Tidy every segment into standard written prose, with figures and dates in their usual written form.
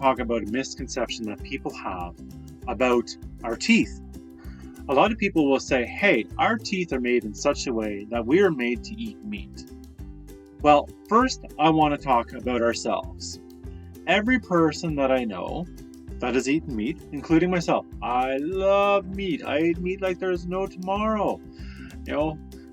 talk about a misconception that people have about our teeth. A lot of people will say, hey, our teeth are made in such a way that we are made to eat meat. Well, first, I want to talk about ourselves. Every person that I know that has eaten meat, including myself, I love meat. I ate meat like there's no tomorrow.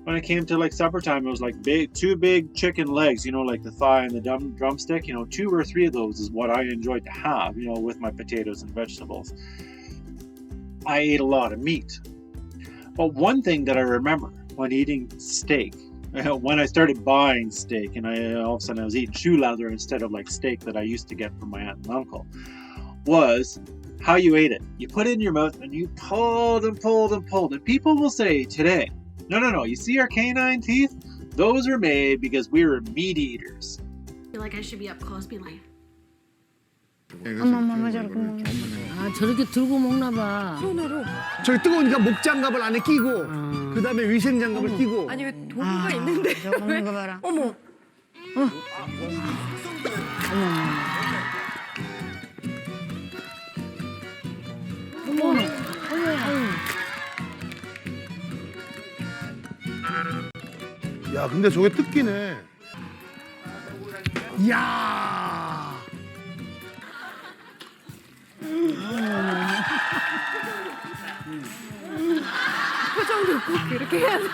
When it came to like supper time, it was like two big chicken legs, like the thigh and the drumstick, 2 or 3 of those is what I enjoyed to have, with my potatoes and vegetables. I ate a lot of meat. But one thing that I remember when eating steak, when I started buying steak and all of a sudden I was eating shoe leather instead of like steak that I used to get from my aunt and uncle, was how you ate it. You put it in your mouth and you pulled and pulled and pulled. And people will say today, no, you see our canine teeth? Those are made because we were meat eaters. I feel like I should be up close, be like, 어머머머 저렇게 먹나? 아 저렇게 들고 먹나 봐. 손으로? 저기 뜨거우니까 목장갑을 안에 끼고 그다음에 위생장갑을 끼고. 아니 왜 도구가 있는데? 저거 먹는 거 봐라. 어머. 야, 근데 저게 뜯기네. 야. 표정도 꼭 그렇게 해야 돼?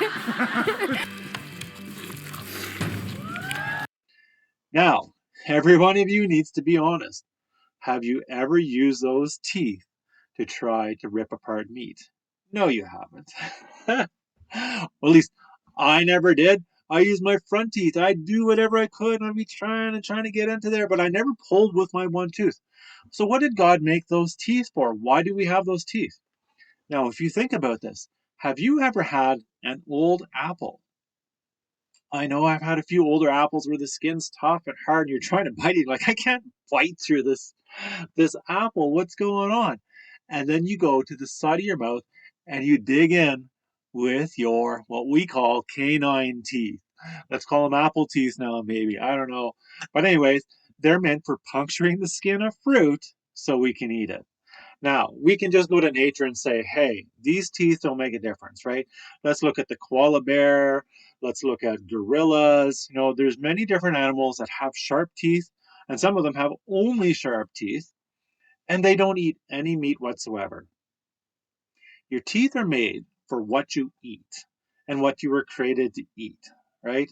Now, every one of you needs to be honest. Have you ever used those teeth to try to rip apart meat? No, you haven't. Well, at least I never did. I used my front teeth. I'd do whatever I could. I'd be trying to get into there, but I never pulled with my one tooth. So what did God make those teeth for? Why do we have those teeth? Now, if you think about this, have you ever had an old apple? I know I've had a few older apples where the skin's tough and hard and you're trying to bite it. Like, I can't bite through this apple. What's going on? And then you go to the side of your mouth and you dig in with your, what we call canine teeth. Let's call them apple teeth now, maybe. I don't know. But anyways, they're meant for puncturing the skin of fruit so we can eat it. Now, we can just go to nature and say, hey, these teeth don't make a difference, right? Let's look at the koala bear. Let's look at gorillas. There's many different animals that have sharp teeth, and some of them have only sharp teeth, and they don't eat any meat whatsoever. Your teeth are made for what you eat and what you were created to eat, right?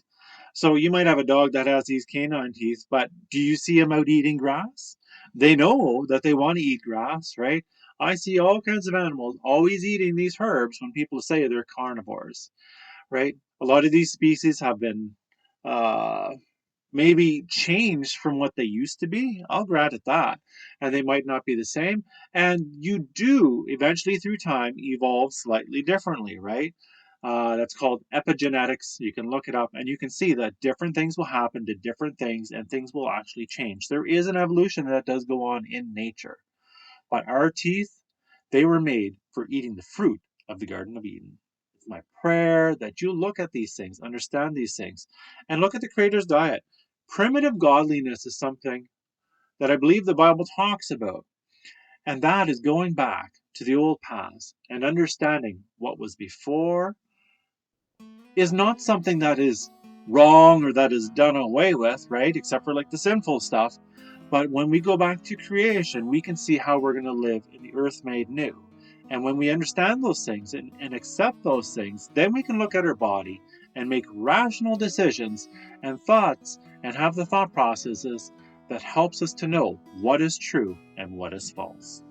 So you might have a dog that has these canine teeth, but do you see them out eating grass? They know that they want to eat grass, right? I see all kinds of animals always eating these herbs when people say they're carnivores, right? A lot of these species have been maybe changed from what they used to be. I'll grant at that. And they might not be the same. And you do eventually through time evolve slightly differently, right? That's called epigenetics. You can look it up and you can see that different things will happen to different things and things will actually change. There is an evolution that does go on in nature. But our teeth, they were made for eating the fruit of the Garden of Eden. It's my prayer that you look at these things, understand these things, and look at the Creator's diet. Primitive godliness is something that I believe the Bible talks about. And that is going back to the old past and understanding what was before is not something that is wrong or that is done away with, right? Except for like the sinful stuff. But when we go back to creation, we can see how we're going to live in the earth made new. And when we understand those things and accept those things, then we can look at our body and make rational decisions and thoughts and have the thought processes that helps us to know what is true and what is false.